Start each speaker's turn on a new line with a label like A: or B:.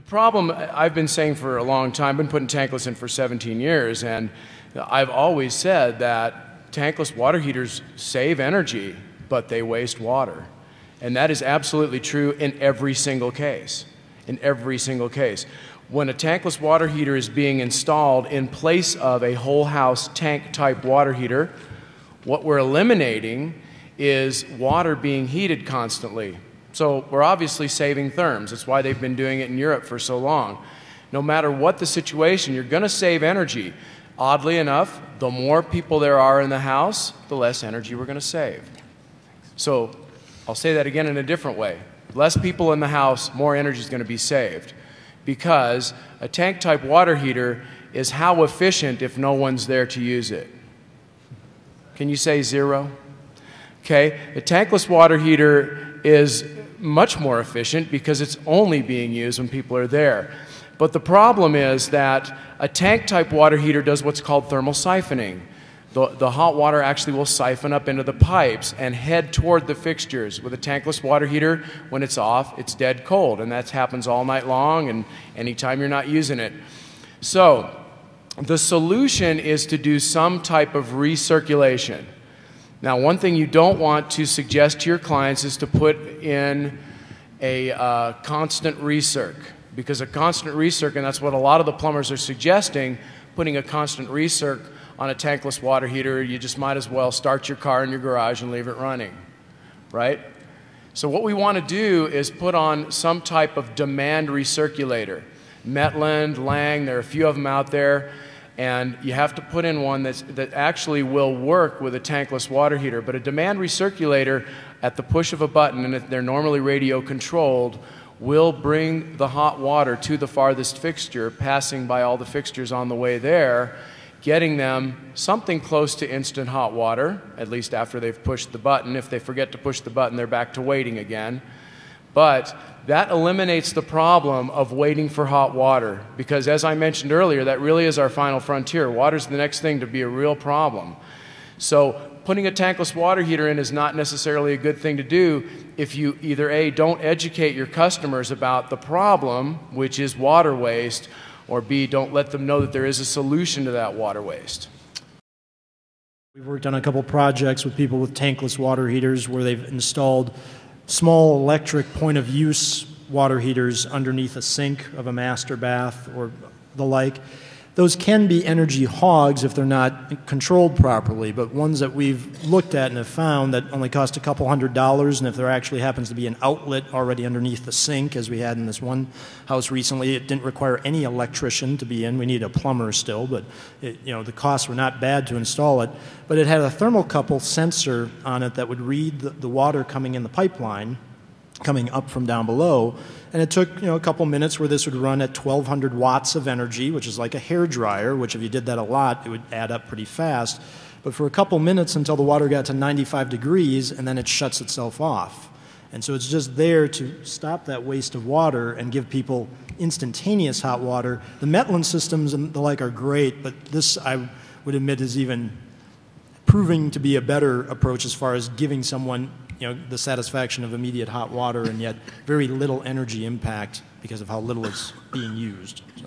A: The problem I've been saying for a long time, I've been putting tankless in for 17 years, and I've always said that tankless water heaters save energy, but they waste water. And that is absolutely true in every single case. In every single case. When a tankless water heater is being installed in place of a whole house tank type water heater, what we're eliminating is water being heated constantly. So we're obviously saving therms. That's why they've been doing it in Europe for so long. No matter what the situation, you're going to save energy. Oddly enough, the more people there are in the house, the less energy we're going to save. So I'll say that again in a different way. Less people in the house, more energy is going to be saved. Because a tank type water heater is how efficient if no one's there to use it? Can you say 0? Okay, a tankless water heater is much more efficient because it's only being used when people are there. But the problem is that a tank type water heater does what's called thermal siphoning. The hot water actually will siphon up into the pipes and head toward the fixtures. With a tankless water heater, when it's off, it's dead cold, and that happens all night long and anytime you're not using it. So the solution is to do some type of recirculation. Now, one thing you don't want to suggest to your clients is to put in a constant recirc, because a constant recirc, and that's what a lot of the plumbers are suggesting, putting a constant recirc on a tankless water heater, you just might as well start your car in your garage and leave it running, right? So what we want to do is put on some type of demand recirculator. Metland, Lang, there are a few of them out there, and you have to put in one that actually will work with a tankless water heater. But a demand recirculator, at the push of a button, and they're normally radio controlled, will bring the hot water to the farthest fixture, passing by all the fixtures on the way there, getting them something close to instant hot water, at least after they've pushed the button. If they forget to push the button, they're back to waiting again. But that eliminates the problem of waiting for hot water, because as I mentioned earlier, that really is our final frontier. Water's the next thing to be a real problem. So putting a tankless water heater in is not necessarily a good thing to do if you either A, don't educate your customers about the problem, which is water waste, or B, don't let them know that there is a solution to that water waste.
B: We've worked on a couple projects with people with tankless water heaters where they've installed small electric point-of-use water heaters underneath a sink of a master bath or the like. Those can be energy hogs if they're not controlled properly, but ones that we've looked at and have found that only cost a couple $100, and if there actually happens to be an outlet already underneath the sink, as we had in this one house recently, it didn't require any electrician to be in. We need a plumber still, but the costs were not bad to install it. But it had a thermocouple sensor on it that would read the water coming in the pipeline, coming up from down below, and it took a couple minutes where this would run at 1,200 watts of energy, which is like a hair dryer, which if you did that a lot, it would add up pretty fast. But for a couple minutes until the water got to 95 degrees, and then it shuts itself off. And so it's just there to stop that waste of water and give people instantaneous hot water. The Metland systems and the like are great, but this, I would admit, is even proving to be a better approach as far as giving someone the satisfaction of immediate hot water and yet very little energy impact because of how little it's being used. So.